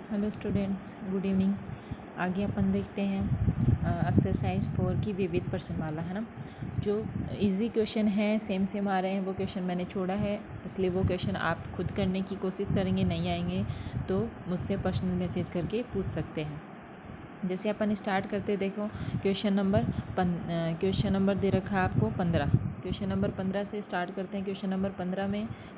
Hello students, good evening. आगे अपन देखते हैं एक्सरसाइज 4 की विविध प्रश्नमाला, है ना। जो इजी क्वेश्चन है सेम आ रहे हैं वो क्वेश्चन मैंने छोड़ा है, इसलिए वो क्वेश्चन आप खुद करने की कोशिश करेंगे, नहीं आएंगे तो मुझसे पर्सनल मैसेज करके पूछ सकते हैं। जैसे अपन स्टार्ट करते, देखो क्वेश्चन नंबर दे रखा है आपको 15। क्वेश्चन नंबर 15 से स्टार्ट करते हैं। क्वेश्चन नंबर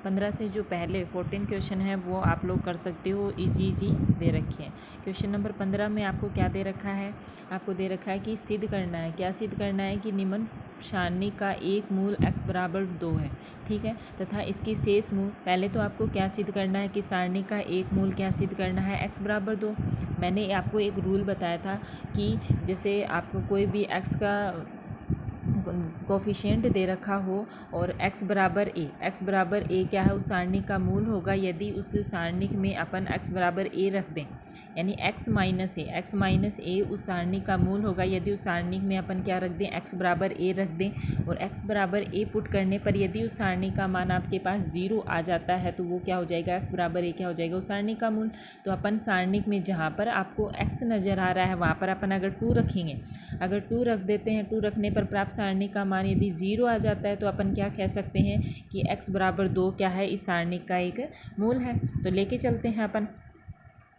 15 से जो पहले 14 क्वेश्चन है वो आप लोग कर सकते हो, इजी दे रखे हैं। क्वेश्चन नंबर 15 में आपको क्या दे रखा है, आपको दे रखा है कि सिद्ध करना है। क्या सिद्ध करना है कि निम्न सारणी का एक मूल x बराबर 2 है, ठीक है, तथा इसकी शेष मूल। पहले तो आपको क्या सिद्ध करना है कि सारणी का एक मूल क्या सिद्ध करना है, x बराबर 2। मैंने आपको एक रूल बताया था कि जैसे आपको कोई भी x का कोफिशिएंट दे रखा हो और x बराबर a क्या है, उस सारणी का मूल होगा यदि उस सारणी में अपन x बराबर a रख दें, यानी x माइनस a उस सारणी का मूल होगा यदि उस सारणी में अपन क्या रख दें, x बराबर a रख दें। और x बराबर a पुट करने पर यदि उस सारणी का मान आपके पास 0 आ जाता है तो वो क्या हो जाएगा, x बराबर a क्या हो जाएगा, उस सारणी का मूल। तो अपन सारणी में जहाँ पर आपको x नज़र आ रहा है वहाँ पर अपन अगर 2 रखेंगे, अगर 2 रख देते हैं, 2 रखने पर प्राप्त सारणी का मान यदि 0 आ जाता है तो अपन क्या कह सकते हैं कि x बराबर 2 क्या है, इस सारणी का एक मूल है। तो लेके चलते हैं अपन।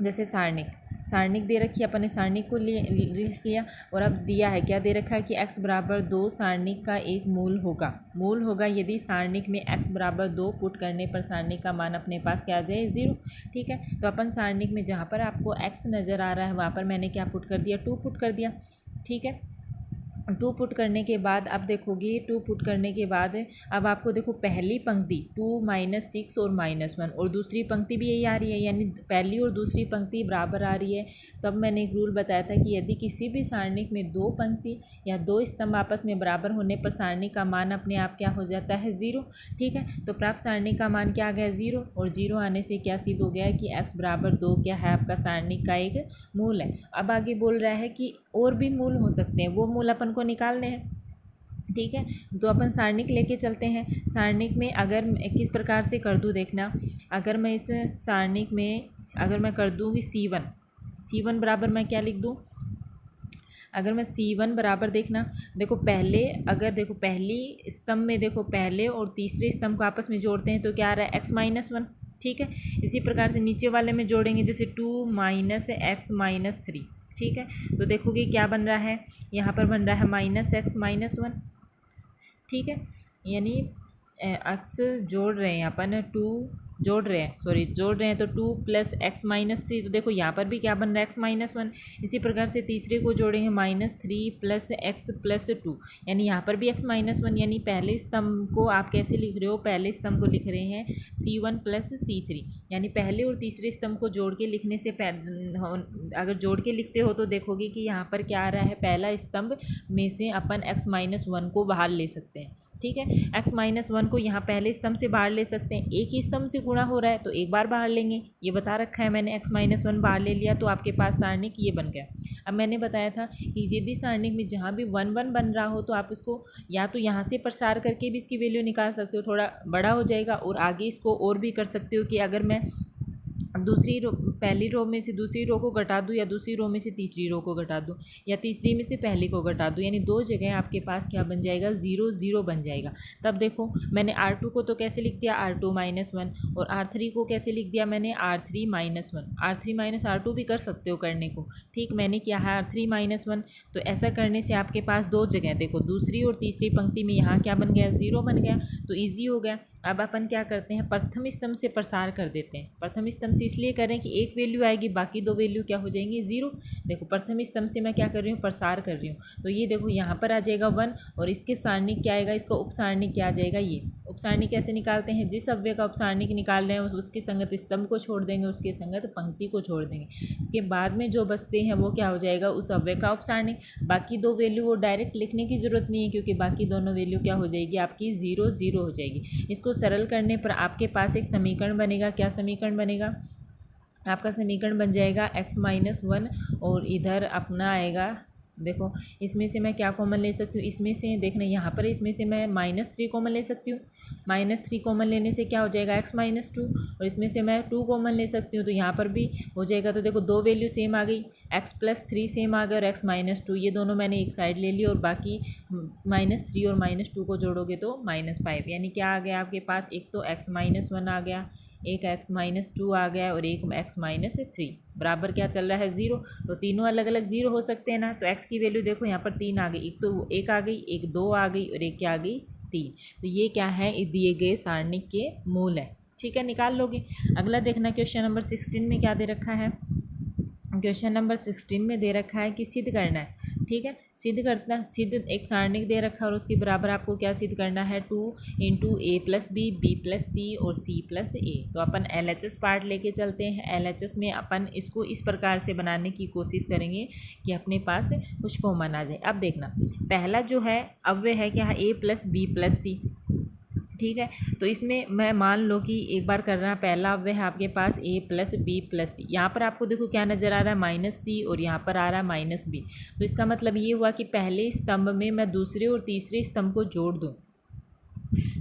जैसे सारणिक दे रखी है, अपन ने सारणिक को लिख लिया और अब दिया है, क्या दे रखा है कि x बराबर 2 सारणिक का एक मूल होगा यदि सारणिक में x बराबर 2 पुट करने पर सारणिक का मान अपने पास क्या आ जाए, 0, ठीक है। तो अपन सारणिक में जहाँ पर आपको x नज़र आ रहा है वहाँ पर मैंने क्या पुट कर दिया, 2 पुट कर दिया, ठीक है। 2 पुट करने के बाद अब देखोगे, 2 पुट करने के बाद अब आपको देखो पहली पंक्ति 2 -6 और -1 और दूसरी पंक्ति भी यही आ रही है, यानी पहली और दूसरी पंक्ति बराबर आ रही है। तब मैंने एक रूल बताया था कि यदि किसी भी सारणिक में 2 पंक्ति या 2 स्तंभ आपस में बराबर होने पर सारणी का मान अपने आप क्या हो जाता है, 0, ठीक है। तो प्राप्त सारणी का मान क्या आ गया, 0, और 0 आने से क्या सिद्ध हो गया कि x बराबर 2 क्या है, आपका सारणी का एक मूल है। अब आगे बोल रहा है कि और भी मूल हो सकते हैं, वो मूल अपन को निकालने हैं, ठीक है। तो अपन सारणिक लेके चलते हैं। सारणिक में अगर किस प्रकार से कर दूँ, देखना, अगर मैं इस सारणिक में अगर मैं कर दूँगी C1 बराबर मैं क्या लिख दूँ, अगर मैं C1 बराबर देखना, देखो पहली स्तंभ में देखो पहले और तीसरे स्तंभ को आपस में जोड़ते हैं तो क्या आ रहा है, x-1, ठीक है। इसी प्रकार से नीचे वाले में जोड़ेंगे, जैसे 2 - x - 3, ठीक है। तो देखोगे क्या बन रहा है, यहाँ पर बन रहा है -x - 1, ठीक है। यानी x जोड़ रहे हैं अपन, जोड़ रहे हैं तो 2 + x - 3, तो देखो यहाँ पर भी क्या बन रहा है, x - 1। इसी प्रकार से तीसरे को जोड़ेंगे -3 + x + 2, यानी यहाँ पर भी x - 1, यानी पहले स्तंभ को आप कैसे लिख रहे हो, पहले स्तंभ को लिख रहे हैं C1 + C3, यानी पहले और तीसरे स्तंभ को जोड़ के लिखने से अगर जोड़ के लिखते हो तो देखोगे कि यहाँ पर क्या आ रहा है, पहला स्तंभ में से अपन x - 1 को बाहर ले सकते हैं, ठीक है। x - 1 को यहाँ पहले स्तंभ से बाहर ले सकते हैं, एक ही स्तंभ से गुणा हो रहा है तो एक बार बाहर लेंगे, ये बता रखा है मैंने। x - 1 बाहर ले लिया तो आपके पास सारणिक ये बन गया। अब मैंने बताया था कि यदि सारणिक में जहाँ भी 1 1 बन रहा हो तो आप इसको या तो यहाँ से प्रसार करके भी इसकी वैल्यू निकाल सकते हो, थोड़ा बड़ा हो जाएगा, और आगे इसको और भी कर सकते हो कि अगर मैं पहली रो में से दूसरी रो को घटा दूँ या दूसरी रो में से तीसरी रो को घटा दूँ या तीसरी में से पहली को घटा दूँ, यानी 2 जगह आपके पास क्या बन जाएगा, 0 0 बन जाएगा। तब देखो मैंने R2 को तो कैसे लिख दिया, R2 - 1, और R3 को कैसे लिख दिया मैंने, R3 - 1। R3 - R2 भी कर सकते हो करने को, ठीक। मैंने किया है R3 - 1, तो ऐसा करने से आपके पास 2 जगह देखो, दूसरी और तीसरी पंक्ति में यहाँ क्या बन गया, 0 बन गया, तो ईजी हो गया। अब अपन क्या करते हैं, प्रथम स्तंभ से प्रसार कर देते हैं। प्रथम स्तंभ से इसलिए करें कि एक वैल्यू आएगी, बाकी 2 वैल्यू क्या हो जाएंगी, 0। देखो प्रथम स्तंभ से मैं क्या कर रही हूँ, प्रसार कर रही हूँ, तो ये देखो यहाँ पर आ जाएगा 1, और इसके सारणिक क्या आएगा, इसका उपसारणिक क्या आ जाएगा, ये उपसारणिक कैसे निकालते हैं, जिस अव्यय का उपसारणिक निकाल रहे हैं उसके संगत स्तंभ को छोड़ देंगे, उसके संगत पंक्ति को छोड़ देंगे, इसके बाद में जो बचते हैं वो क्या हो जाएगा, उस अव्यय का उपसारणिक। बाकी 2 वैल्यू वो डायरेक्ट लिखने की जरूरत नहीं है, क्योंकि बाकी दोनों वैल्यू क्या हो जाएगी, आपकी 0 0 हो जाएगी। इसको सरल करने पर आपके पास एक समीकरण बनेगा, क्या समीकरण बनेगा, आपका समीकरण बन जाएगा x - 1, और इधर अपना आएगा देखो इसमें से मैं क्या कॉमन ले सकती हूँ, इसमें से देखना यहाँ पर इसमें से मैं -3 कॉमन ले सकती हूँ। -3 कॉमन लेने से क्या हो जाएगा x-2, और इसमें से मैं 2 कॉमन ले सकती हूँ तो यहाँ पर भी हो जाएगा। तो देखो दो वैल्यू सेम आ गई, x+3 सेम आ गया और x-2, ये दोनों मैंने एक साइड ले ली और बाकी -3 और -2 को जोड़ोगे तो -5, यानी क्या आ गया आपके पास, एक तो x-1 आ गया, एक x-2 आ गया और एक x-3 बराबर क्या चल रहा है 0। तो तीनों अलग अलग 0 हो सकते हैं ना। तो x की वैल्यू देखो यहाँ पर 3 आ गई, एक तो एक आ गई, एक 2 आ गई और एक क्या आ गई 3। तो ये क्या है, दिए गए सारणी के मूल है। ठीक है, निकाल लोगे। अगला देखना क्वेश्चन नंबर 16 में क्या दे रखा है। क्वेश्चन नंबर 16 में दे रखा है कि सिद्ध करना है। ठीक है, सिद्ध एक सारणिक दे रखा है और उसके बराबर आपको क्या सिद्ध करना है, 2 × a+b, b+c और c+a। तो अपन LHS पार्ट लेके चलते हैं। LHS में अपन इसको इस प्रकार से बनाने की कोशिश करेंगे कि अपने पास कुछ कॉमन आ जाए। अब देखना पहला जो है अव्यय है क्या, a+b+c। ठीक है, तो इसमें मैं मान लो कि एक बार करना, पहला अव्यय है आपके पास a+b+c। यहाँ पर आपको देखो क्या नज़र आ रहा है -c और यहाँ पर आ रहा है -b। तो इसका मतलब ये हुआ कि पहले स्तंभ में मैं दूसरे और तीसरे स्तंभ को जोड़ दूँ।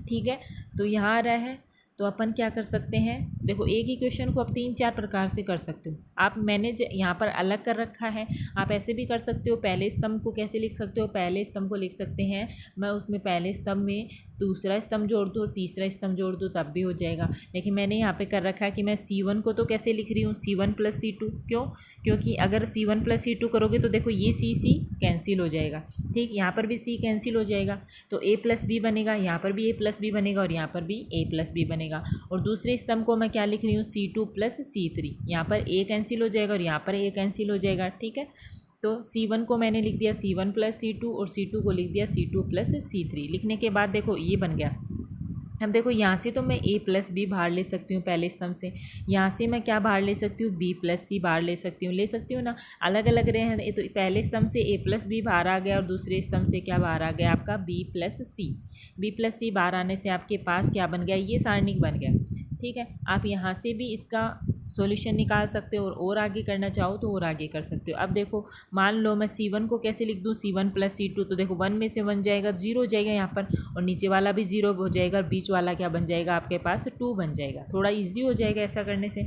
ठीक है, तो यहाँ आ रहा है, तो अपन क्या कर सकते हैं, देखो एक ही क्वेश्चन को आप 3-4 प्रकार से कर सकते हो। आप मैंने यहाँ पर अलग कर रखा है, आप ऐसे भी कर सकते हो। पहले स्तंभ को कैसे लिख सकते हो, पहले स्तंभ को लिख सकते हैं मैं उसमें पहले स्तंभ में दूसरा स्तंभ जोड़ दूँ और तीसरा स्तंभ जोड़ दूँ, तब भी हो जाएगा। लेकिन मैंने यहाँ पे कर रखा है कि मैं C1 को तो कैसे लिख रही हूँ, C1 + C2। क्यों, क्योंकि अगर C1 + C2 करोगे तो देखो ये C कैंसिल हो जाएगा। ठीक, यहाँ पर भी C कैंसिल हो जाएगा, तो a+b बनेगा, यहाँ पर भी a+b बनेगा और यहाँ पर भी a+b बनेगा। और दूसरे स्तंभ को मैं क्या लिख रही हूँ, C2 + C3। यहाँ पर a कैंसिल हो जाएगा और यहाँ पर a कैंसिल हो जाएगा। ठीक है, तो C1 को मैंने लिख दिया C1 + C2 और C2 को लिख दिया C2 + C3। लिखने के बाद देखो ये बन गया। अब देखो यहाँ से तो मैं a+b बाहर ले सकती हूँ पहले स्तंभ से, यहाँ से मैं क्या बाहर ले सकती हूँ, b+c बाहर ले सकती हूँ ना। अलग अलग रहे हैं तो पहले स्तंभ से a+b बाहर आ गया और दूसरे स्तंभ से क्या बाहर आ गया आपका b+c बाहर आने से आपके पास क्या बन गया, ये सारणिक बन गया। ठीक है, आप यहाँ से भी इसका सॉल्यूशन निकाल सकते हो और आगे करना चाहो तो और आगे कर सकते हो। अब देखो मान लो मैं C1 को कैसे लिख दूँ, C1 + C2। तो देखो 1 में से 1 जाएगा, 0 हो जाएगा यहाँ पर, और नीचे वाला भी 0 हो जाएगा और बीच वाला क्या बन जाएगा आपके पास 2 बन जाएगा। थोड़ा ईजी हो जाएगा ऐसा करने से।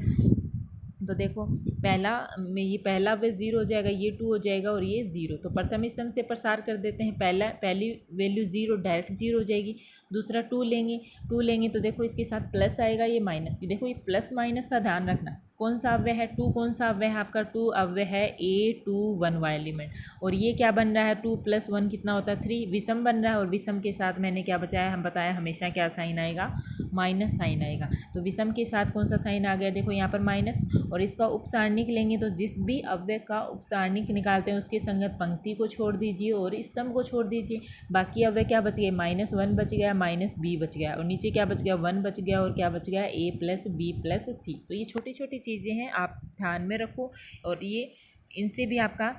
तो देखो पहला में ये पहला वे 0 हो जाएगा, ये 2 हो जाएगा और ये 0। तो प्रथम स्तंभ से प्रसार कर देते हैं। पहली वैल्यू 0 डायरेक्ट 0 हो जाएगी। दूसरा 2 लेंगे तो देखो इसके साथ प्लस आएगा, ये माइनस। देखो ये प्लस माइनस का ध्यान रखना। कौन सा अव्यय है, 2 कौन सा अव्यय है आपका, 2 अव्यय है a21 वाला एलिमेंट। और ये क्या बन रहा है, 2 + 1 कितना होता है 3, विषम बन रहा है। और विषम के साथ मैंने क्या बचाया, हम बताया हमेशा क्या साइन आएगा, माइनस साइन आएगा। तो विषम के साथ कौन सा साइन आ गया, देखो यहाँ पर माइनस। और इसका उपसारणिक लेंगे तो जिस भी अव्यय का उपसारणिक निकालते हैं उसके संगत पंक्ति को छोड़ दीजिए और स्तंभ को छोड़ दीजिए। बाकी अव्यय क्या बच गए, -1 बच गया, -b बच गया और नीचे क्या बच गया, 1 बच गया और क्या बच गया, a+b+c। तो ये छोटी छोटी चीज़ें हैं, आप ध्यान में रखो। और ये इनसे भी आपका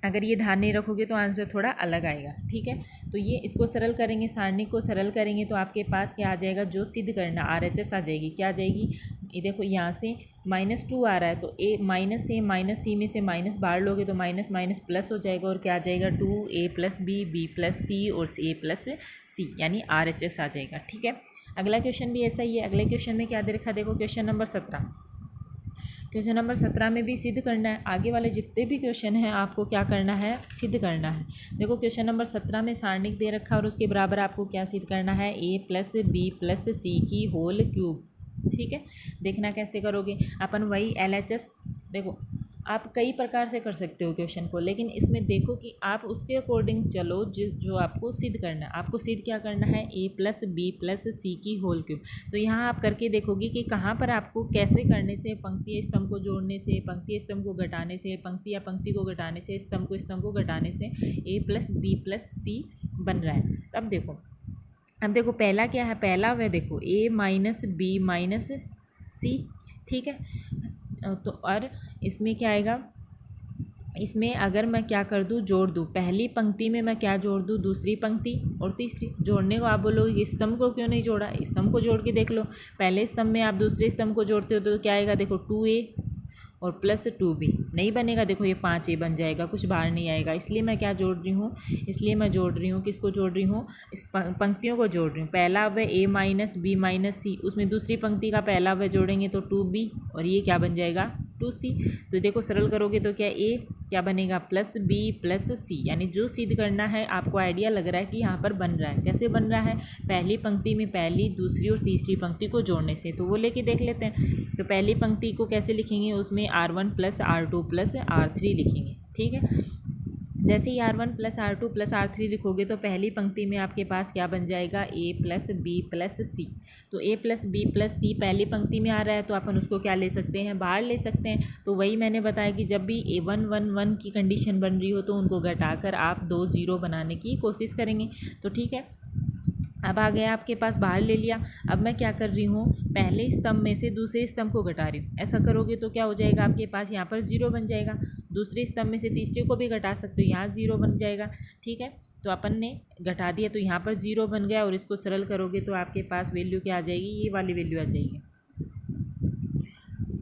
अगर ये ध्यान नहीं रखोगे तो आंसर थोड़ा अलग आएगा। ठीक है, तो ये इसको सरल करेंगे, सारणिक को सरल करेंगे तो आपके पास क्या आ जाएगा, जो सिद्ध करना RHS आ जाएगी। क्या आ जाएगी, ये देखो यहाँ से -2 आ रहा है तो -c में से माइनस बाहर लोगे तो माइनस माइनस प्लस हो जाएगा और क्या आ जाएगा 2a+b b+c और a+c, यानी RHS आ जाएगा। ठीक है, अगला क्वेश्चन भी ऐसा ही है। अगले क्वेश्चन में क्या दे रखा है, देखो क्वेश्चन नंबर 17। क्वेश्चन नंबर 17 में भी सिद्ध करना है। आगे वाले जितने भी क्वेश्चन हैं आपको क्या करना है, सिद्ध करना है। देखो क्वेश्चन नंबर 17 में सारणिक दे रखा है और उसके बराबर आपको क्या सिद्ध करना है, a+b+c की होल क्यूब। ठीक है, देखना कैसे करोगे, अपन वही LHS। देखो आप कई प्रकार से कर सकते हो क्वेश्चन को, लेकिन इसमें देखो कि आप उसके अकॉर्डिंग चलो जो आपको सिद्ध करना है। आपको सिद्ध क्या करना है, a+b+c की होल क्यूब। तो यहाँ आप करके देखोगे कि कहाँ पर आपको कैसे करने से, पंक्ति स्तंभ को जोड़ने से, पंक्ति स्तंभ को घटाने से, पंक्ति या पंक्ति को घटाने से, स्तंभ को स्तंभ को घटाने से a+b+c बन रहा है। अब देखो पहला क्या है, पहला वह देखो a-b-c। ठीक है, तो और इसमें क्या आएगा, इसमें अगर मैं क्या कर दूँ, जोड़ दूँ। पहली पंक्ति में मैं क्या जोड़ दूँ, दूसरी पंक्ति और तीसरी। जोड़ने को आप बोलोगे स्तंभ को क्यों नहीं जोड़ा, स्तंभ को जोड़ के देख लो। पहले स्तंभ में आप दूसरे स्तंभ को जोड़ते हो तो क्या आएगा, देखो 2a और प्लस 2b नहीं बनेगा। देखो ये 5a बन जाएगा, कुछ बाहर नहीं आएगा। इसलिए मैं क्या जोड़ रही हूँ, इसलिए मैं जोड़ रही हूँ, किसको जोड़ रही हूँ, इस पंक्तियों को जोड़ रही हूँ। पहला अवयव a माइनस बी माइनस सी, उसमें दूसरी पंक्ति का पहला अवयव जोड़ेंगे तो 2b और ये क्या बन जाएगा 2c। तो देखो सरल करोगे तो क्या a क्या बनेगा प्लस b प्लस c, यानी जो सिद्ध करना है आपको आइडिया लग रहा है कि यहाँ पर बन रहा है। कैसे बन रहा है, पहली पंक्ति में पहली दूसरी और तीसरी पंक्ति को जोड़ने से। तो वो लेके देख लेते हैं। तो पहली पंक्ति को कैसे लिखेंगे, उसमें r1 plus r2 plus r3 लिखेंगे। ठीक है, जैसे ही r1 plus r2 plus r3 लिखोगे तो पहली पंक्ति में आपके पास क्या बन जाएगा a प्लस बी प्लस सी। तो a प्लस बी प्लस सी पहली पंक्ति में आ रहा है तो अपन उसको क्या ले सकते हैं, बाहर ले सकते हैं। तो वही मैंने बताया कि जब भी a1 1 1 की कंडीशन बन रही हो तो उनको घटाकर आप 2 0 बनाने की कोशिश करेंगे। तो ठीक है, अब आ गया आपके पास, बाहर ले लिया। अब मैं क्या कर रही हूँ, पहले स्तंभ में से दूसरे स्तंभ को घटा रही हूँ। ऐसा करोगे तो क्या हो जाएगा आपके पास, यहाँ पर 0 बन जाएगा। दूसरे स्तंभ में से तीसरे को भी घटा सकते हो, यहाँ 0 बन जाएगा। ठीक है, तो अपन ने घटा दिया तो यहाँ पर 0 बन गया और इसको सरल करोगे तो आपके पास वैल्यू क्या आ जाएगी, ये वाली वैल्यू आ जाएगी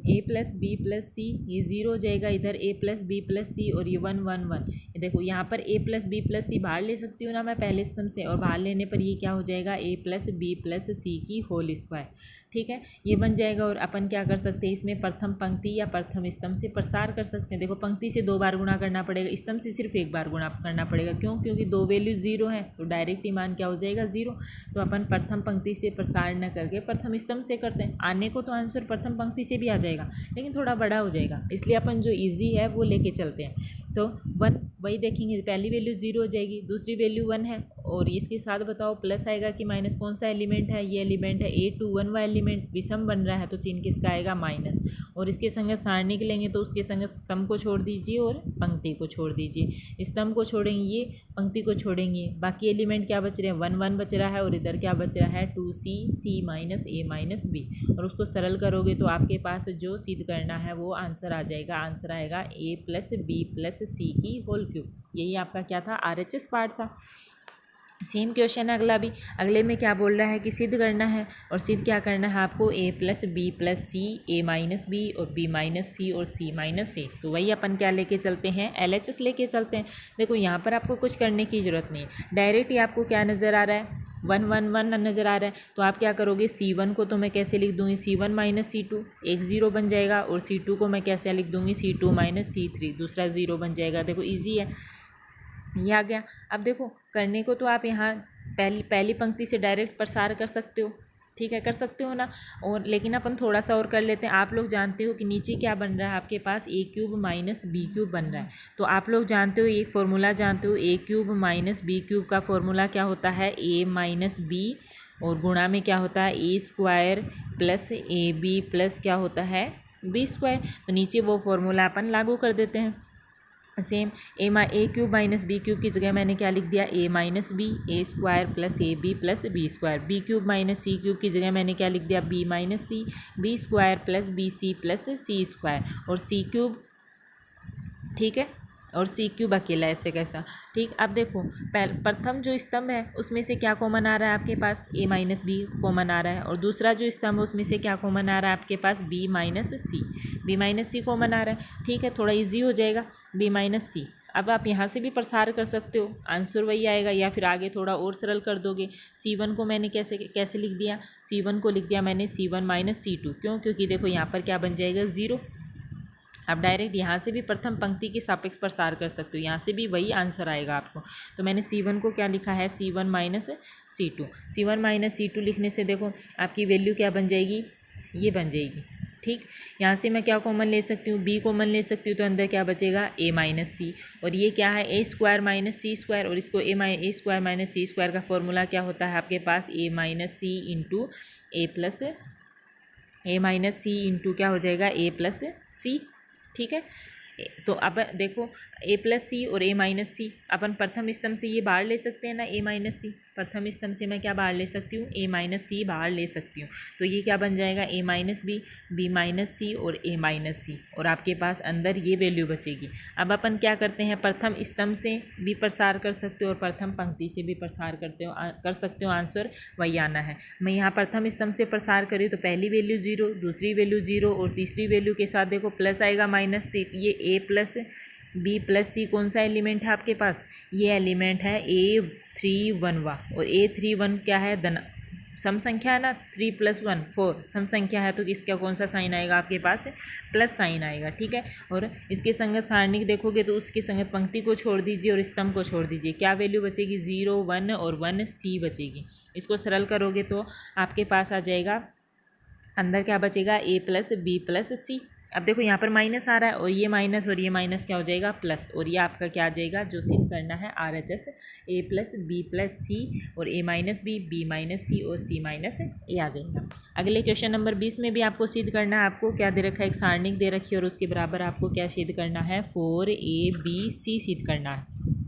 a प्लस बी प्लस सी, ये 0 हो जाएगा इधर, a plus B plus C और ये 1 1 1। ये देखो यहाँ पर a प्लस बी प्लस सी बाहर ले सकती हूँ ना मैं पहले स्तंभ से, और बाहर लेने पर ये क्या हो जाएगा a प्लस बी प्लस सी की होल स्क्वायर। ठीक है, ये बन जाएगा। और अपन क्या कर सकते हैं, इसमें प्रथम पंक्ति या प्रथम स्तंभ से प्रसार कर सकते हैं। देखो पंक्ति से 2 बार गुणा करना पड़ेगा, स्तंभ से सिर्फ 1 बार गुणा करना पड़ेगा। क्यों, क्योंकि 2 वैल्यू 0 है तो डायरेक्ट ही मान क्या हो जाएगा 0। तो अपन प्रथम पंक्ति से प्रसार न करके प्रथम स्तंभ से करते हैं। आने को तो आंसर प्रथम पंक्ति से भी आ जाएगा लेकिन थोड़ा बड़ा हो जाएगा, इसलिए अपन जो ईजी है वो लेके चलते हैं। तो 1 वही देखेंगे, पहली वैल्यू 0 हो जाएगी, दूसरी वैल्यू 1 है और इसके साथ बताओ प्लस आएगा कि माइनस। कौन सा एलिमेंट है, ये एलिमेंट है a21 वाला एलिमेंट, विषम बन रहा है तो चिन्ह किसका आएगा माइनस। और इसके संगत सारणी के लेंगे तो उसके संगत स्तंभ को छोड़ दीजिए और पंक्ति को छोड़ दीजिए। स्तंभ को छोड़ेंगे ये, पंक्ति को छोड़ेंगे, बाकी एलिमेंट क्या बच रहे हैं 1 1 बच रहा है और इधर क्या बच रहा है 2c c minus a minus b। और उसको सरल करोगे तो आपके पास जो सिद्ध करना है वो आंसर आ जाएगा। आंसर आएगा a प्लस बी प्लस सी की होल क्यूब। यही आपका क्या था, RHS पार्ट था। सेम क्वेश्चन है अगला भी। अगले में क्या बोल रहा है कि सिद्ध करना है, और सिद्ध क्या करना है आपको, a plus B plus c, a minus b और b माइनस सी और c माइनस ए। तो वही अपन क्या लेके चलते हैं, LHS लेके चलते हैं। देखो यहाँ पर आपको कुछ करने की ज़रूरत नहीं है, डायरेक्ट ही आपको क्या नज़र आ रहा है 1 1 1 नज़र आ रहा है। तो आप क्या करोगे, C1 को तो मैं कैसे लिख दूँगी, C1 माइनस C2, एक 0 बन जाएगा। और C2 को मैं कैसे लिख दूँगी, C2 माइनस C3, दूसरा 0 बन जाएगा। देखो ईजी है, ये आ गया। अब देखो करने को तो आप यहाँ पहली पंक्ति से डायरेक्ट प्रसार कर सकते हो, ठीक है कर सकते हो ना। और लेकिन अपन थोड़ा सा और कर लेते हैं। आप लोग जानते हो कि नीचे क्या बन रहा है आपके पास, a cube minus B cube बन रहा है। तो आप लोग जानते हो एक फॉर्मूला जानते हो, a cube minus B cube का फॉर्मूला क्या होता है, a माइनस बी और गुणा में क्या होता है a square plus A B plus क्या होता है b स्क्वायर। तो नीचे वो फॉर्मूला अपन लागू कर देते हैं। Same A cube minus B cube की जगह मैंने क्या लिख दिया, A minus B, A square plus A B plus B square. B cube minus C cube की जगह मैंने क्या लिख दिया, B minus C, B square plus B C plus सी स्क्वायर। और सी क्यूब, ठीक है, और सी क्यूब अकेला ऐसे कैसा। ठीक, अब देखो प्रथम जो स्तंभ है उसमें से क्या कॉमन आ रहा है आपके पास, a माइनस बी कॉमन आ रहा है। और दूसरा जो स्तंभ है उसमें से क्या कॉमन आ रहा है आपके पास, b माइनस सी कॉमन आ रहा है। ठीक है, थोड़ा इजी हो जाएगा, b माइनस सी। अब आप यहाँ से भी प्रसार कर सकते हो, आंसर वही आएगा। या फिर आगे थोड़ा और सरल कर दोगे, C1 को मैंने कैसे लिख दिया, C1 को लिख दिया मैंने C1 माइनस C2। क्यों, क्योंकि देखो यहाँ पर क्या बन जाएगा 0। आप डायरेक्ट यहाँ से भी प्रथम पंक्ति के सापेक्ष प्रसार कर सकते हो, यहाँ से भी वही आंसर आएगा आपको। तो मैंने C1 को क्या लिखा है, C1 minus C2। C1 minus C2 लिखने से देखो आपकी वैल्यू क्या बन जाएगी, ये बन जाएगी। ठीक, यहाँ से मैं क्या कॉमन ले सकती हूँ, b कॉमन ले सकती हूँ, तो अंदर क्या बचेगा a माइनस सी। और ये क्या है, a square minus C square. और इसको a square minus C square का फॉर्मूला क्या होता है आपके पास, a minus c into a plus a minus c into क्या हो जाएगा a प्लस सी। ठीक है, तो अब देखो a प्लस सी और a माइनस सी, अपन प्रथम स्तंभ से ये बाहर ले सकते हैं ना a माइनस सी। प्रथम स्तंभ से मैं क्या बाहर ले सकती हूँ, a माइनस सी बाहर ले सकती हूँ। तो ये क्या बन जाएगा, a minus B, b minus सी और a माइनस सी, और आपके पास अंदर ये वैल्यू बचेगी। अब अपन क्या करते हैं, प्रथम स्तंभ से भी प्रसार कर सकते हो और प्रथम पंक्ति से भी प्रसार कर सकते हो, आंसर वही आना है। मैं यहाँ प्रथम स्तंभ से प्रसार करी तो पहली वैल्यू 0, दूसरी वैल्यू 0 और तीसरी वैल्यू के साथ देखो प्लस आएगा माइनस। ये a प्लस बी प्लस सी कौन सा एलिमेंट है आपके पास, ये एलिमेंट है A31 और A31 क्या है, धन सम संख्या है ना, 3 + 1 4 सम संख्या है, तो इसका कौन सा साइन आएगा आपके पास, प्लस साइन आएगा। ठीक है, और इसके संगत सारणिक देखोगे तो उसके संगत पंक्ति को छोड़ दीजिए और स्तंभ को छोड़ दीजिए, क्या वैल्यू बचेगी, 0 1 और 1 सी बचेगी। इसको सरल करोगे तो आपके पास आ जाएगा, अंदर क्या बचेगा, a प्लस बी प्लस सी। अब देखो यहाँ पर माइनस आ रहा है और ये माइनस क्या हो जाएगा, प्लस, और ये आपका क्या आ जाएगा, जो सिद्ध करना है RHS a plus B plus C और a माइनस बी माइनस सी और c माइनस ए आ जाएगा। अगले क्वेश्चन नंबर 20 में भी आपको सिद्ध करना है, आपको क्या दे रखा है, एक सारणिक दे रखी है और उसके बराबर आपको क्या सिद्ध करना है, 4ab सिद्ध करना है।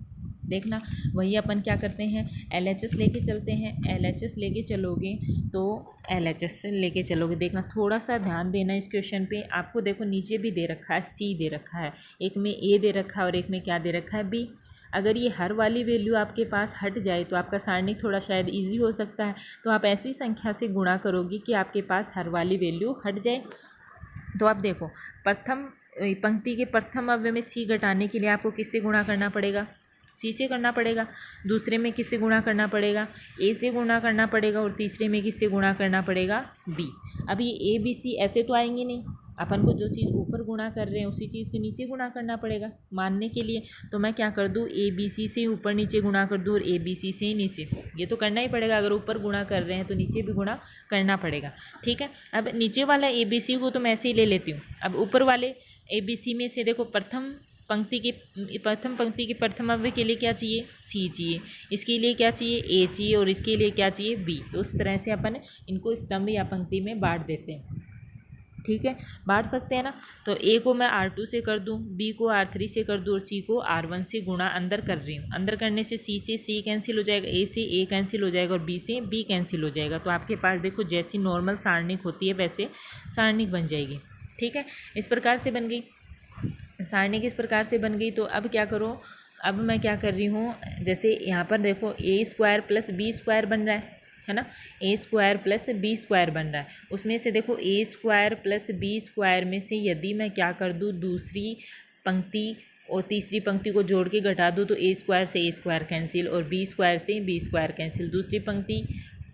देखना, वही अपन क्या करते हैं, LHS लेके चलते हैं। LHS लेके चलोगे तो LHS लेके चलोगे, देखना थोड़ा सा ध्यान देना इस क्वेश्चन पे। आपको देखो नीचे भी दे रखा है, C दे रखा है, एक में A दे रखा है और एक में क्या दे रखा है, B। अगर ये हर वाली वैल्यू आपके पास हट जाए तो आपका सारणिक थोड़ा शायद ईजी हो सकता है। तो आप ऐसी संख्या से गुणा करोगे कि आपके पास हर वाली वैल्यू हट जाए। तो आप देखो, प्रथम पंक्ति के प्रथम अवयव में C घटाने के लिए आपको किससे गुणा करना पड़ेगा, C से करना पड़ेगा। दूसरे में किससे गुणा करना पड़ेगा, A से गुणा करना पड़ेगा। और तीसरे में किससे गुणा करना पड़ेगा, B। अब ये A B C ऐसे तो आएंगे नहीं, अपन को जो चीज़ ऊपर गुणा कर रहे हैं उसी चीज़ से नीचे गुणा करना पड़ेगा मानने के लिए। तो मैं क्या कर दूँ, A B C से ऊपर नीचे गुणा कर दूँ और A B C से नीचे, ये तो करना ही पड़ेगा। अगर ऊपर गुणा कर रहे हैं तो नीचे भी गुणा करना पड़ेगा। ठीक है, अब नीचे वाला A B C को तो मैं ऐसे ही ले लेती हूँ। अब ऊपर वाले A B C में से देखो, प्रथम पंक्ति के प्रथम अवयव के लिए क्या चाहिए, C चाहिए, इसके लिए क्या चाहिए, A चाहिए, और इसके लिए क्या चाहिए, B। तो उस तरह से अपन इनको स्तंभ या पंक्ति में बांट देते हैं। ठीक है, बांट सकते हैं ना। तो A को मैं R2 से कर दूं, B को R3 से कर दूं और C को R1 से गुणा अंदर कर रही हूँ। अंदर करने से C से C कैंसिल हो जाएगा, A से A कैंसिल हो जाएगा और B से B कैंसिल हो जाएगा। तो आपके पास देखो जैसी नॉर्मल सारणिक होती है वैसे सारणिक बन जाएगी। ठीक है, इस प्रकार से बन गई सारणिक, इस प्रकार से बन गई। तो अब क्या करो, अब मैं क्या कर रही हूँ, जैसे यहाँ पर देखो A² + B² बन रहा है ना, A² + B² बन रहा है। उसमें से देखो A² + B² में से यदि मैं क्या कर दूँ, दूसरी पंक्ति और तीसरी पंक्ति को जोड़ के घटा दूँ तो A² से A² कैंसिल और B² से B² कैंसिल, दूसरी पंक्ति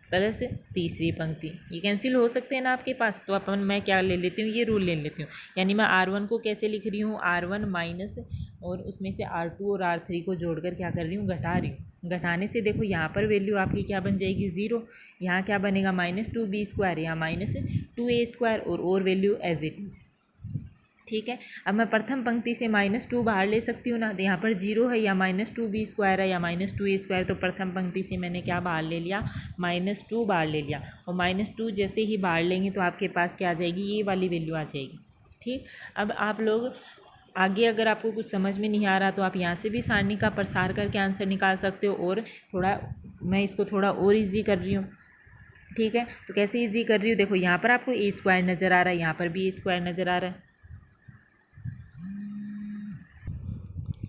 प्लस तीसरी पंक्ति, ये कैंसिल हो सकते हैं ना आपके पास। तो अपन मैं क्या ले लेती हूँ, ये रूल ले लेती हूँ। यानी मैं R1 को कैसे लिख रही हूँ, R1 माइनस और उसमें से R2 और R3 को जोड़कर क्या कर रही हूँ, घटा रही हूँ। घटाने से देखो यहाँ पर वैल्यू आपकी क्या बन जाएगी, 0। यहाँ क्या बनेगा, -2B², यहाँ -2A² और वैल्यू एज इट इज। ठीक है, अब मैं प्रथम पंक्ति से -2 बाहर ले सकती हूँ ना, तो यहाँ पर 0 है या -2B² है या -2A², तो प्रथम पंक्ति से मैंने क्या बाहर ले लिया, -2 बाहर ले लिया। और -2 जैसे ही बाहर लेंगे तो आपके पास क्या आ जाएगी, ये वाली वैल्यू आ जाएगी। ठीक, अब आप लोग आगे अगर आपको कुछ समझ में नहीं आ रहा तो आप यहाँ से भी सारणी का प्रसार करके आंसर निकाल सकते हो। और थोड़ा मैं इसको थोड़ा और ईजी कर रही हूँ। ठीक है, तो कैसे ईजी कर रही हूँ, देखो यहाँ पर आपको A² नज़र आ रहा है, यहाँ पर भी A² नज़र आ रहा है।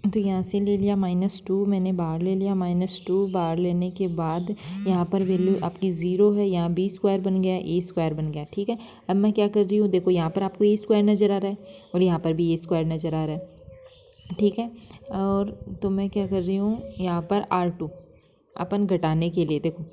तो यहाँ से ले लिया -2, मैंने बाहर ले लिया, -2 बाहर लेने के बाद यहाँ पर वैल्यू आपकी 0 है, यहाँ B² बन गया, A² बन गया। ठीक है, अब मैं क्या कर रही हूँ, देखो यहाँ पर आपको A² नज़र आ रहा है और यहाँ पर भी A² नज़र आ रहा है। ठीक है, और तो मैं क्या कर रही हूँ, यहाँ पर R2 अपन घटाने के लिए, देखो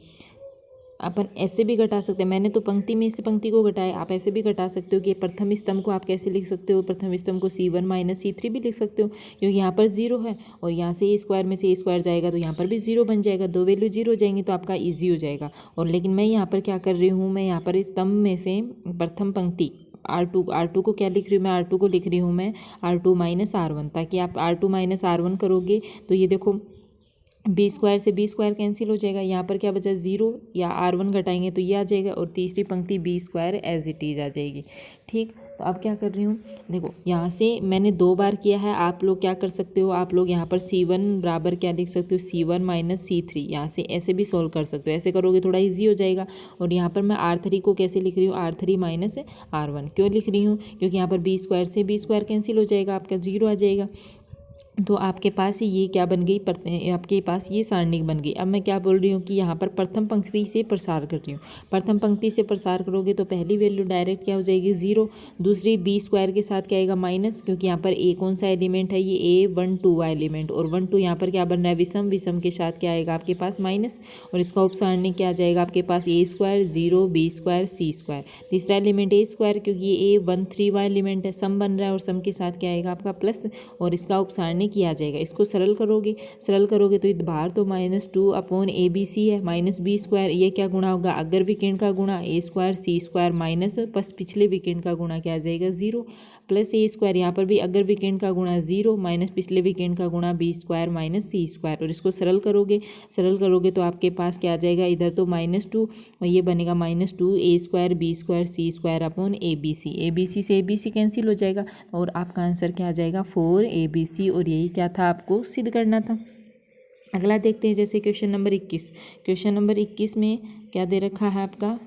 अपन ऐसे भी घटा सकते हैं। मैंने तो पंक्ति में से पंक्ति को घटाया, आप ऐसे भी घटा सकते हो कि प्रथम स्तंभ को आप कैसे लिख सकते हो, प्रथम स्तंभ को C1 - C3 भी लिख सकते हो, क्योंकि यहाँ पर 0 है और यहाँ से A² में से A² जाएगा तो यहाँ पर भी 0 बन जाएगा, दो वैल्यू 0 हो जाएंगी तो आपका ईजी हो जाएगा। और लेकिन मैं यहाँ पर क्या कर रही हूँ, मैं यहाँ पर स्तंभ में से प्रथम पंक्ति R2 को क्या लिख रही हूँ मैं, R2 को लिख रही हूँ मैं R2 - R1, ताकि आप R2 - R1 करोगे तो ये देखो B² से B² कैंसिल हो जाएगा, यहाँ पर क्या बचा, 0 या R1 घटाएंगे तो ये आ जाएगा और तीसरी पंक्ति B² एज इट इज आ जाएगी। ठीक, तो अब क्या कर रही हूँ, देखो यहाँ से मैंने 2 बार किया है, आप लोग क्या कर सकते हो, आप लोग यहाँ पर C1 बराबर क्या लिख सकते हो, C1 माइनस C3, यहाँ से ऐसे भी सॉल्व कर सकते हो, ऐसे करोगे थोड़ा ईजी हो जाएगा। और यहाँ पर मैं R3 को कैसे लिख रही हूँ, R3 माइनस R1 क्यों लिख रही हूँ, क्योंकि यहाँ पर बी स्क्वायर से बी स्क्वायर कैंसिल हो जाएगा, आपका 0 आ जाएगा। तो आपके पास ये क्या बन गई, आपके पास ये सारणी बन गई। अब मैं क्या बोल रही हूँ कि यहाँ पर प्रथम पंक्ति से प्रसार कर रही हूँ, प्रथम पंक्ति से प्रसार करोगे तो पहली वैल्यू डायरेक्ट क्या हो जाएगी 0, दूसरी बी स्क्वायर के साथ क्या आएगा माइनस, क्योंकि यहाँ पर ए कौन सा एलिमेंट है, ये A1 2 एलिमेंट, और 1 2 यहाँ पर क्या बन रहा है विषम, विषम के साथ क्या आएगा आपके पास माइनस, और इसका उपसारणी क्या आ जाएगा आपके पास A square 0 B square C square, तीसरा एलिमेंट A स्क्वायर क्योंकि ये A1 3 एलिमेंट है, सम बन रहा है और सम के साथ क्या आएगा आपका प्लस, और इसका उपसारणी किया आ जाएगा। इसको सरल करोगे तो बाहर तो -2 अपॉन ABC है, माइनस बी स्क्वायर, ये क्या गुणा होगा अगर विकर्ण का गुणा A square C square minus बस पिछले विकर्ण का गुणा क्या आ जाएगा 0, प्लस A स्क्वायर, यहाँ पर भी अगर विकर्ण का गुणा 0 माइनस पिछले विकर्ण का गुणा B square minus C square, और इसको सरल करोगे तो आपके पास क्या आ जाएगा, इधर तो -2 और ये बनेगा -2 A square B square C square upon ABC से ABC कैंसिल हो जाएगा, और आपका आंसर क्या आ जाएगा 4ABC, और यही क्या था आपको सिद्ध करना था। अगला देखते हैं, जैसे क्वेश्चन नंबर 21 में क्या दे रखा है आपका,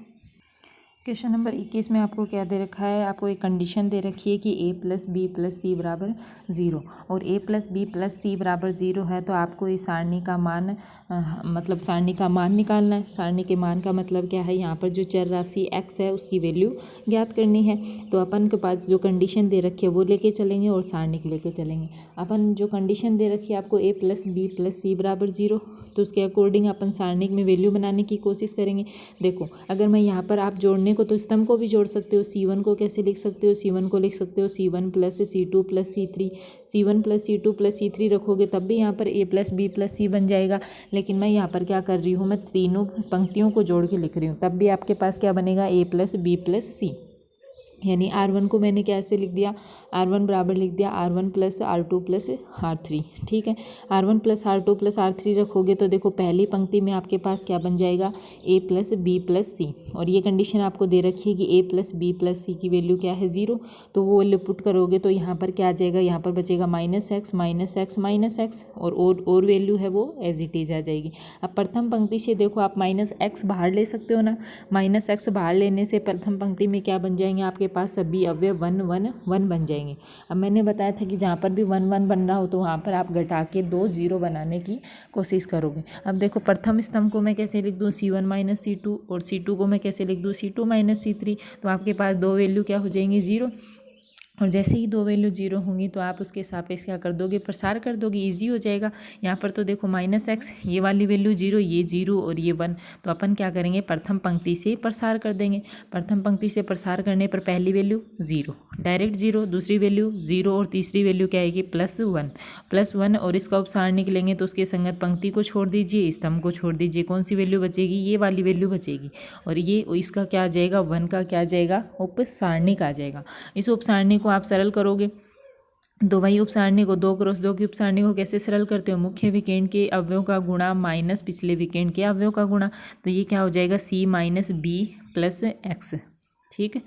क्वेश्चन नंबर 21 में आपको क्या दे रखा है, आपको एक कंडीशन दे रखी है कि a प्लस बी प्लस सी बराबर 0, और a प्लस बी प्लस सी बराबर 0 है, तो आपको इस सारणी का मान मतलब सारणी का मान निकालना है। सारणी के मान का मतलब क्या है, यहाँ पर जो चर राशि x है उसकी वैल्यू ज्ञात करनी है। तो अपन के पास जो कंडीशन दे रखी है वो लेके चलेंगे और सारणी को लेके चलेंगे। अपन जो कंडीशन दे रखी है आपको a प्लस बी प्लस सी बराबर 0, तो उसके अकॉर्डिंग अपन सारणी में वैल्यू बनाने की कोशिश करेंगे। देखो अगर मैं यहाँ पर आप जोड़ने को तो स्तंभ को भी जोड़ सकते हो, C1 को कैसे लिख सकते हो, C1 को लिख सकते हो C1 plus C2 plus C3, C1 plus C2 plus C3 रखोगे तब भी यहाँ पर a प्लस बी प्लस सी बन जाएगा। लेकिन मैं यहाँ पर क्या कर रही हूँ, मैं तीनों पंक्तियों को जोड़ के लिख रही हूँ, तब भी आपके पास क्या बनेगा a plus B plus C, यानी R1 को मैंने कैसे लिख दिया, R1 बराबर लिख दिया R1 plus R2 plus R3। ठीक है, R1 plus R2 plus R3 रखोगे तो देखो पहली पंक्ति में आपके पास क्या बन जाएगा a plus B plus C, और ये कंडीशन आपको दे रखी है कि a प्लस बी प्लस सी की वैल्यू क्या है 0, तो वो वैल्यू पुट करोगे तो यहाँ पर क्या आ जाएगा, यहाँ पर बचेगा -x, और वैल्यू है वो एज इट इज आ जाएगी। अब प्रथम पंक्ति से देखो आप -x बाहर ले सकते हो ना, -x बाहर लेने से प्रथम पंक्ति में क्या बन जाएंगे आपके पास सभी अवयव 1 1 1 बन जाएंगे। अब मैंने बताया था कि जहाँ पर भी 1 1 बन रहा हो तो वहाँ पर आप घटा के 2 0 बनाने की कोशिश करोगे। अब देखो प्रथम स्तंभ को मैं कैसे लिख दूँ C1 माइनस C2, और C2 को मैं कैसे लिख दूँ C2 माइनस C3, तो आपके पास 2 वैल्यू क्या हो जाएंगी 0, और जैसे ही 2 वैल्यू 0 होंगी तो आप उसके सापेक्ष क्या कर दोगे, प्रसार कर दोगे, इजी हो जाएगा। यहाँ पर तो देखो -x, ये वाली वैल्यू 0, ये 0 और ये 1, तो अपन क्या करेंगे प्रथम पंक्ति से प्रसार कर देंगे। प्रथम पंक्ति से प्रसार करने पर पहली वैल्यू 0 डायरेक्ट 0, दूसरी वैल्यू 0 और तीसरी वैल्यू क्या आएगी +1, और इसका उपसार निकलेंगे तो उसके संगत पंक्ति को छोड़ दीजिए, स्तंभ को छोड़ दीजिए, कौन सी वैल्यू बचेगी, ये वाली वैल्यू बचेगी, और ये इसका क्या आ जाएगा 1 का क्या आ जाएगा उपसारणिक आ जाएगा। इस उपसारणी को आप सरल करोगे तो वही उपसारणी को 2 × 2 की उपसारणी को कैसे सरल करते हो, मुख्य विकर्ण के अवयव का गुणा माइनस पिछले विकर्ण के अवयव का गुणा, तो ये क्या हो जाएगा C minus b plus x. ठीक है,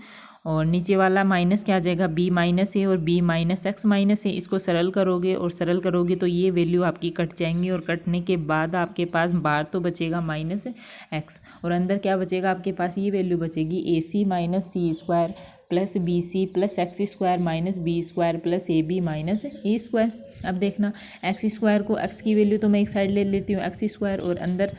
और नीचे वाला माइनस क्या आ जाएगा b माइनस ए और b माइनस एक्स माइनस ए। इसको सरल करोगे तो ये वैल्यू आपकी कट जाएंगी, और कटने के बाद आपके पास बाहर तो बचेगा -x, और अंदर क्या बचेगा आपके पास, ये वैल्यू बचेगी AC minus C square plus BC plus X square minus B square plus AB minus A square. अब देखना एक्स स्क्वायर को, x की वैल्यू तो मैं एक साइड ले लेती हूँ एक्स स्क्वायर, और अंदर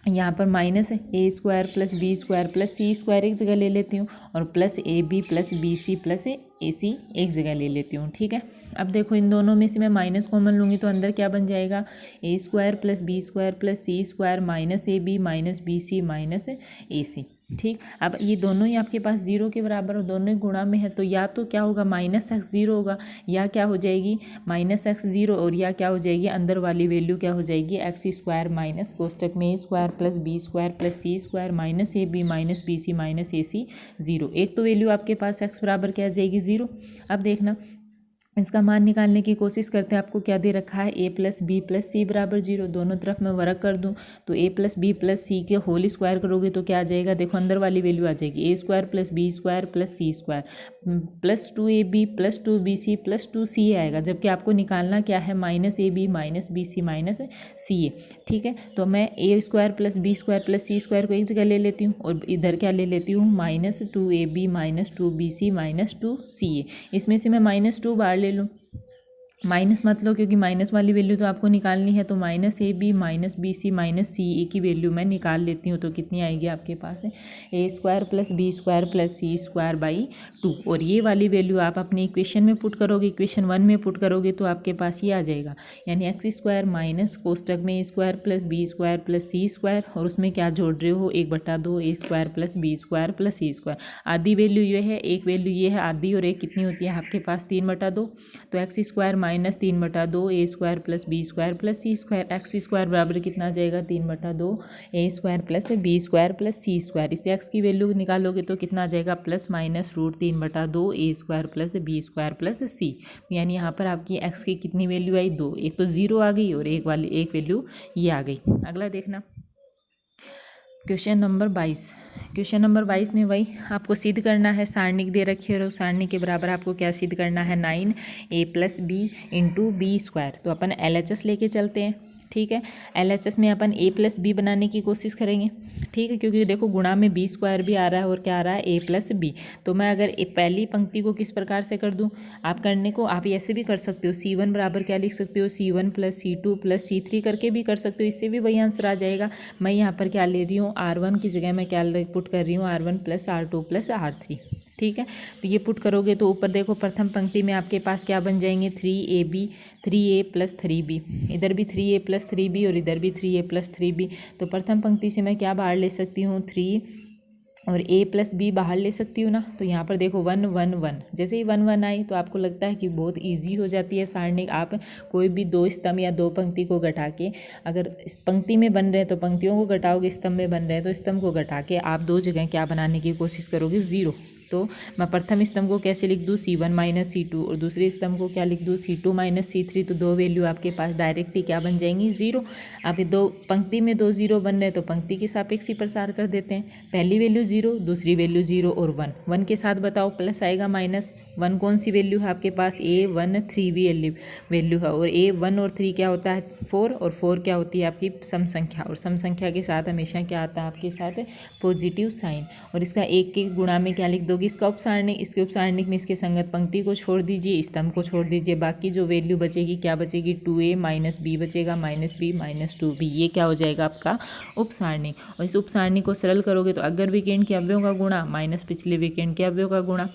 यहाँ पर minus A square plus B square plus C square एक जगह ले लेती हूँ, और plus AB plus BC plus AC एक जगह ले लेती हूँ। ठीक है, अब देखो इन दोनों में से मैं माइनस कॉमन लूँगी तो अंदर क्या बन जाएगा A square plus B square plus C square minus AB minus BC minus AC। ठीक, अब ये दोनों ही आपके पास 0 के बराबर और दोनों ही गुणा में है, तो या तो क्या होगा -x 0 होगा, या क्या हो जाएगी -x 0, और या क्या हो जाएगी अंदर वाली वैल्यू क्या हो जाएगी x स्क्वायर माइनस कोष्टक में A square plus B square plus C square minus AB minus BC minus AC 0। एक तो वैल्यू आपके पास x बराबर क्या आ जाएगी 0। अब देखना इसका मान निकालने की कोशिश करते हैं। आपको क्या दे रखा है, ए प्लस बी प्लस सी बराबर 0। दोनों तरफ मैं वर्क कर दूं तो ए प्लस बी प्लस सी के होल स्क्वायर करोगे तो क्या आ जाएगा, देखो अंदर वाली वैल्यू आ जाएगी A square plus B square plus C square plus 2ab plus 2bc plus 2c आएगा। जबकि आपको निकालना क्या है, minus A B minus B C minus C ए। ठीक है, तो मैं A square plus B square plus C square को एक जगह ले लेती हूँ और इधर क्या ले लेती हूँ, minus 2ab minus 2bc minus 2ca। इसमें से मैं माइनस 2 बाहर ले लूँ, माइनस मत लो क्योंकि माइनस वाली वैल्यू तो आपको निकालनी है। तो minus A B minus B C minus C A की वैल्यू मैं निकाल लेती हूँ। तो कितनी आएगी आपके पास है, A square plus B square plus C square by 2। और ये वाली वैल्यू आप अपनी इक्वेशन में पुट करोगे, इक्वेशन 1 में पुट करोगे तो आपके पास ये आ जाएगा, यानी एक्स स्क्वायर माइनस कोष्टक में A square plus B square plus C square और उसमें क्या जोड़ रहे हो, 1/2 A square plus B square plus C square. आधी वैल्यू ये है, एक वैल्यू ये है आधी, और एक कितनी होती है आपके पास 3/2। तो X square minus 3/2 A square plus B square plus C square. X square बराबर कितना आ जाएगा, 3/2 A square plus B square plus C square. इससे एक्स की वैल्यू निकालोगे तो कितना आ जाएगा, plus minus root 3/2 A square plus B square plus C. यानी यहाँ पर आपकी एक्स की कितनी वैल्यू आई, 2। एक तो 0 आ गई और एक वैल्यू ये आ गई। अगला देखना क्वेश्चन नंबर 22। क्वेश्चन नंबर 22 में वही आपको सिद्ध करना है, सारणिक दे रखी है और सारणी के बराबर आपको क्या सिद्ध करना है, 9a plus b into b square. तो अपन LHS लेके चलते हैं। ठीक है, LHS में अपन a प्लस बी बनाने की कोशिश करेंगे। ठीक है, क्योंकि देखो गुणा में बी स्क्वायर भी आ रहा है और क्या आ रहा है, a प्लस बी। तो मैं अगर पहली पंक्ति को किस प्रकार से कर दूं, आप करने को आप ऐसे भी कर सकते हो, C1 बराबर क्या लिख सकते हो, C1 plus C2 plus C3 करके भी कर सकते हो, इससे भी वही आंसर आ जाएगा। मैं यहाँ पर क्या ले रही हूँ, R1 की जगह मैं क्या पुट कर रही हूँ, R1 plus R2 plus R3। ठीक है, तो ये पुट करोगे तो ऊपर देखो प्रथम पंक्ति में आपके पास क्या बन जाएंगे, 3a प्लस 3b, इधर भी 3a प्लस 3b और इधर भी 3a प्लस 3b। तो प्रथम पंक्ति से मैं क्या बाहर ले सकती हूँ, 3 और a प्लस बी बाहर ले सकती हूँ ना। तो यहाँ पर देखो 1 1 1, जैसे ही 1 1 आई तो आपको लगता है कि बहुत इजी हो जाती है सारणी। आप कोई भी दो स्तंभ या दो पंक्ति को घटा के, अगर इस पंक्ति में बन रहे हैं तो पंक्तियों को घटाओगे, स्तंभ में बन रहे हैं तो स्तंभ को घटा के आप दो जगह क्या बनाने की कोशिश करोगे, 0। तो मैं प्रथम स्तंभ को कैसे लिख दूँ, C1 माइनस C2 और दूसरे स्तंभ को क्या लिख दूँ, C2 माइनस C3। तो दो वैल्यू आपके पास डायरेक्ट ही क्या बन जाएंगी, 0। अब दो पंक्ति में 2 0 बन रहे हैं तो पंक्ति के सापेक्ष ही प्रसार कर देते हैं। पहली वैल्यू 0, दूसरी वैल्यू 0 और 1। 1 के साथ बताओ प्लस आएगा माइनस 1 कौन सी वैल्यू है आपके पास, A1 3 वैल्यू है, और A1 और 3 क्या होता है, 4, और 4 क्या होती है आपकी सम संख्या, और सम संख्या के साथ हमेशा क्या आता है आपके साथ, पॉजिटिव साइन। और इसका एक के गुणा में क्या लिख दोगे, इसका उपसारणिक, इसके उपसारणिक में इसके संगत पंक्ति को छोड़ दीजिए, स्तंभ को छोड़ दीजिए, बाकी जो वैल्यू बचेगी क्या बचेगी, 2a माइनस बी बचेगा, माइनस बी माइनस 2b। ये क्या हो जाएगा आपका उपसारणिक। और इस उपसारणिक को सरल करोगे तो अगर विकर्ण के अवयवों का गुणा माइनस पिछले विकर्ण के अवयवों का गुणा,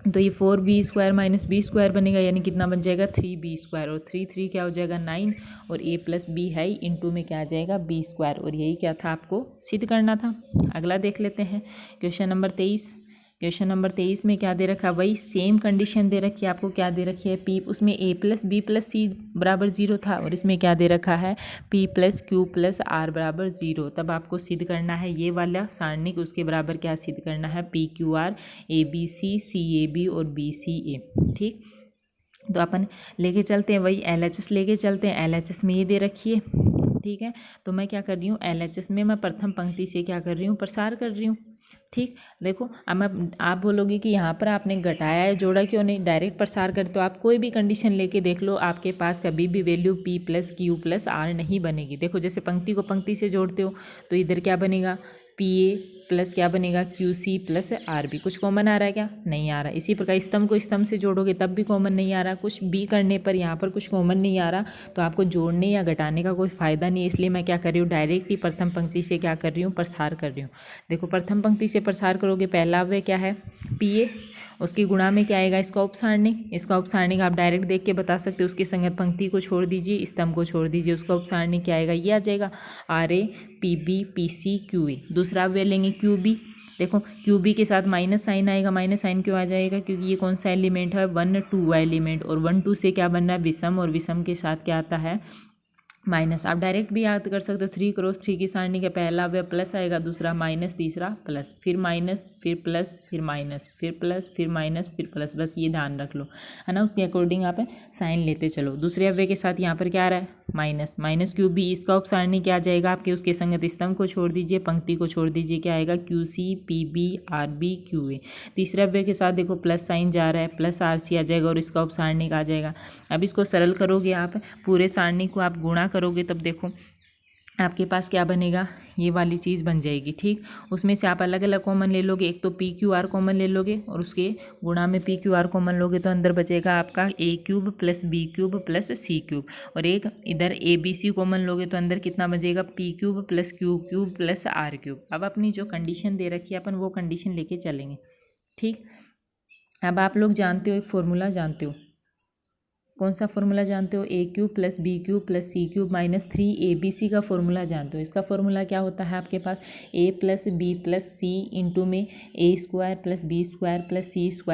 तो ये 4b square minus B square बनेगा, यानी कितना बन जाएगा, 3b स्क्वायर। और 3 क्या हो जाएगा, 9, और a प्लस बी है इंटू में क्या आ जाएगा, b स्क्वायर। और यही क्या था आपको सिद्ध करना था। अगला देख लेते हैं क्वेश्चन नंबर 23। क्वेश्चन नंबर 23 में क्या दे रखा है, वही सेम कंडीशन दे रखी है आपको। क्या दे रखी है, P, उसमें a प्लस बी प्लस सी बराबर 0 था, और इसमें क्या दे रखा है, P plus q plus r बराबर 0। तब आपको सिद्ध करना है ये वाला सारणिक, उसके बराबर क्या सिद्ध करना है, P q r a b c c a b और बी सी ए। ठीक, तो अपन लेके चलते हैं, वही LHS लेके चलते हैं। LHS में ये दे रखी है। ठीक है, तो मैं क्या कर रही हूँ, LHS में मैं प्रथम पंक्ति से क्या कर रही हूँ, प्रसार कर रही हूँ। ठीक, देखो अब मैं, आप बोलोगे कि यहाँ पर आपने घटाया है, जोड़ा क्यों नहीं, डायरेक्ट प्रसार कर। तो आप कोई भी कंडीशन लेके देख लो, आपके पास कभी भी value P plus q plus r नहीं बनेगी। देखो जैसे पंक्ति को पंक्ति से जोड़ते हो तो इधर क्या बनेगा, PA प्लस क्या बनेगा, QC प्लस RB। कुछ कॉमन आ रहा है क्या, नहीं आ रहा। इसी प्रकार स्तंभ को स्तंभ से जोड़ोगे तब भी कॉमन नहीं आ रहा, कुछ भी करने पर यहाँ पर कुछ कॉमन नहीं आ रहा, तो आपको जोड़ने या घटाने का कोई फ़ायदा नहीं है। इसलिए मैं क्या कर रही हूँ, डायरेक्ट ही प्रथम पंक्ति से क्या कर रही हूँ, प्रसार कर रही हूँ। देखो प्रथम पंक्ति से प्रसार करोगे, पहला अवयव क्या है, PA, उसकी गुणा में क्या आएगा, इसका उपसारणिक। इसका उपसारणिक आप डायरेक्ट देख के बता सकते हो, उसकी संगत पंक्ति को छोड़ दीजिए, स्तंभ को छोड़ दीजिए, उसका उपसारणिक क्या आएगा, ये आ जाएगा, RA PB PC QA। दूसरा अवयव लेंगे QB। देखो QB के साथ माइनस साइन आएगा, माइनस साइन क्यों आ जाएगा, क्योंकि ये कौन सा एलिमेंट है, 1 2 एलिमेंट, और 1 2 से क्या बन रहा है, विषम, और विषम के साथ क्या आता है, माइनस आप डायरेक्ट भी याद कर सकते हो, 3 × 3 की सारणी का पहला अवयव प्लस आएगा, दूसरा माइनस, तीसरा प्लस, फिर माइनस, फिर प्लस, फिर माइनस, फिर प्लस, फिर माइनस, फिर प्लस, बस ये ध्यान रख लो, है ना। उसके अकॉर्डिंग आप साइन लेते चलो। दूसरे अवयव के साथ यहाँ पर क्या आ रहा है, माइनस, माइनस क्यूब भी, इसका उप सारणी क्या आ जाएगा आपके, उसके संगत स्तंभ को छोड़ दीजिए, पंक्ति को छोड़ दीजिए, क्या आएगा, QC PB RB QA। तीसरे अवयव के साथ देखो प्लस साइन जा रहा है, प्लस RC आ जाएगा और इसका उप सारणी आ जाएगा। अब इसको सरल करोगे आप, पूरे सारणी को आप गुणा करोगे, तब देखो आपके पास क्या बनेगा, ये वाली चीज़ बन जाएगी, ठीक। उसमें से आप अलग अलग कॉमन ले लोगे, एक तो PQR कॉमन ले लोगे और उसके गुणा में PQR कॉमन लोगे तो अंदर बचेगा आपका A³ + B³ + C³ और एक इधर ABC कॉमन लोगे तो अंदर कितना बचेगा, P³ + Q³ + R³। अब अपनी जो कंडीशन दे रखी है अपन वो कंडीशन लेके चलेंगे, ठीक। अब आप लोग जानते हो, एक फॉर्मूला जानते हो, कौन सा फॉर्मूला जानते हो, A³ + B³ + C³ - 3ABC का फॉर्मूला जानते हो। इसका फॉर्मूला क्या होता है आपके पास, A + B + C इंटू में A² + B² + C² -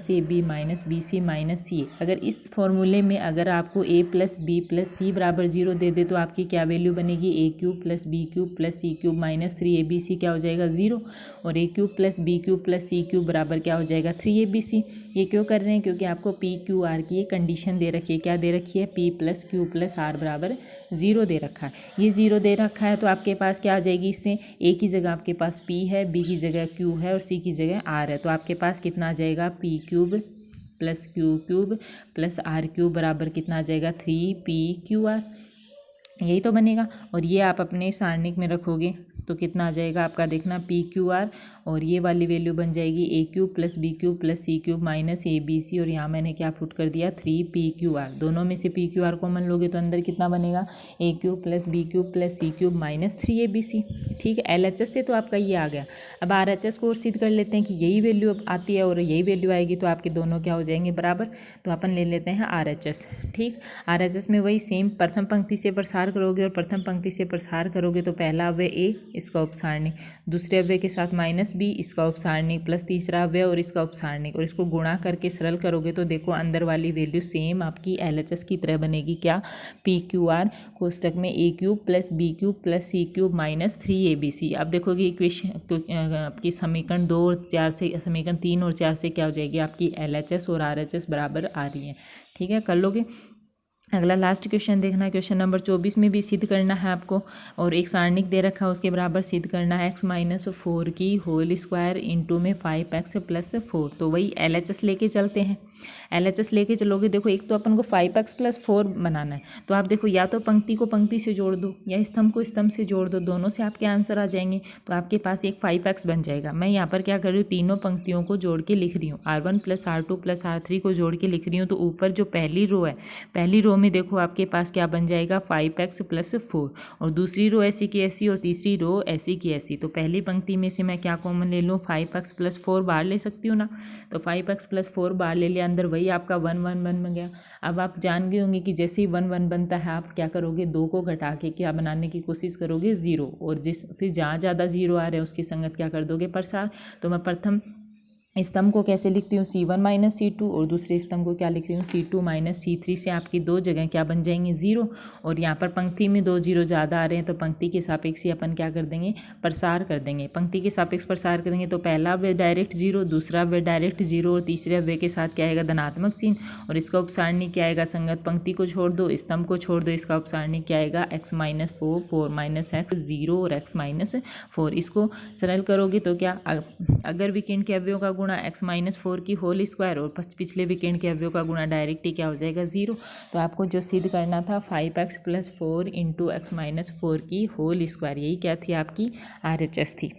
AB - BC - CA। अगर इस फॉर्मूले में अगर आपको A + B + C = 0 दे दे तो आपकी क्या वैल्यू बनेगी, A³ + B³ + C³ - 3ABC क्या हो जाएगा, 0, और A³ + B³ + C³ बराबर क्या हो जाएगा, 3ABC। ये क्यों कर रहे हैं, क्योंकि आपको PQR की एक कंडीशन दे रखी है, क्या दे रखी है, P + Q + R = 0 दे रखा है। ये 0 दे रखा है तो आपके पास क्या आ जाएगी, इससे A की जगह आपके पास P है, B की जगह Q है और C की जगह R है, तो आपके पास कितना आ जाएगा, P³ + Q³ + R³ बराबर कितना आ जाएगा, 3PQR। यही तो बनेगा। और ये आप अपने सारणिक में रखोगे तो कितना आ जाएगा आपका, देखना, PQR और ये वाली वैल्यू बन जाएगी A³ + B³ + C³ - ABC और यहाँ मैंने क्या पुट कर दिया, 3PQR। दोनों में से PQR कॉमन लोगे तो अंदर कितना बनेगा, A³ + B³ + C³ - 3ABC, ठीक है। LHS से तो आपका ये आ गया। अब RHS को और सिद्ध कर लेते हैं कि यही वैल्यू आती है और यही वैल्यू आएगी तो आपके दोनों क्या हो जाएंगे, बराबर। तो अपन ले लेते हैं RHS, ठीक। RHS में वही सेम, प्रथम पंक्ति से प्रसार करोगे और प्रथम पंक्ति से प्रसार करोगे तो पहला अवयव A, इसका उपसारणी, दूसरे अवयव के साथ -B, इसका उपसारणी, प्लस तीसरा अवयव और इसका उपसारणी, और इसको गुणा करके सरल करोगे तो देखो अंदर वाली वैल्यू सेम आपकी LHS की तरह बनेगी, क्या, PQR कोष्टक में A³ + B³ + C³ - 3ABC। अब देखोगे इक्वेशन आपकी समीकरण 2 और 4 से, समीकरण 3 और 4 से क्या हो जाएगी आपकी, LHS और RHS बराबर आ रही है, ठीक है, कर लोगे। अगला लास्ट क्वेश्चन देखना, क्वेश्चन नंबर 24 में भी सिद्ध करना है आपको, और एक सारणिक दे रखा है उसके बराबर सिद्ध करना है, x - 4 की होल स्क्वायर इंटू में 5x + 4। तो वही LHS लेके चलते हैं, LHS लेके चलोगे, देखो एक तो अपन को 5x + 4 बनाना है, तो आप देखो या तो पंक्ति को पंक्ति से जोड़ दो या स्तंभ को स्तंभ से जोड़ दो, दोनों से आपके आंसर आ जाएंगे, तो आपके पास एक 5x बन जाएगा। मैं यहाँ पर क्या कर रही हूँ, तीनों पंक्तियों को जोड़ के लिख रही हूँ, R1 + R2 + R3 को जोड़ के लिख रही हूँ, तो ऊपर जो पहली रो है, पहली रो में देखो आपके पास क्या बन जाएगा, 5x + 4, और दूसरी रो ऐसी की ऐसी और तीसरी रो ऐसी की ऐसी। तो पहली पंक्ति में से मैं क्या कॉमन ले लूँ, 5x + 4 बाहर ले सकती हूँ ना, तो 5x + 4 बाहर ले लिया, अंदर वही आपका 1 1 1 बन गया। अब आप जान गए होंगे कि जैसे ही 1 1 बनता है आप क्या करोगे, 2 को घटा के क्या बनाने की कोशिश करोगे, 0, और फिर जहाँ ज़्यादा 0 आ रहे हैं उसकी संगत क्या कर दोगे, प्रसार। तो मैं प्रथम स्तंभ को कैसे लिखती हूँ, C1 - C2, और दूसरे स्तंभ को क्या लिख रही हूँ, C2 - C3 से आपकी दो जगह क्या बन जाएंगी, 0, और यहाँ पर पंक्ति में 2 0 ज़्यादा आ रहे हैं तो पंक्ति के सापेक्ष ही अपन क्या कर देंगे, प्रसार कर देंगे। पंक्ति के सापेक्ष प्रसार करेंगे तो पहला अवयव डायरेक्ट 0, दूसरा अवयव डायरेक्ट 0 और तीसरे अवयव के साथ क्या आएगा, धनात्मक चिन्ह, और इसका उपसारणी क्या आएगा, संगत पंक्ति को छोड़ दो, स्तंभ को छोड़ दो, इसका उपसारणी क्या आएगा, x - 4 4 - x 0 और x - 4। इसको सरल करोगे तो क्या, अगर विकर्ण के अवयवों का गुणा x - 4 की होल स्क्वायर और पिछले विकर्ण के अवयव का गुणा डायरेक्ट ही क्या हो जाएगा, 0। तो आपको जो सिद्ध करना था 5x + 4 × x - 4 की होल स्क्वायर, यही क्या थी आपकी RHS थी।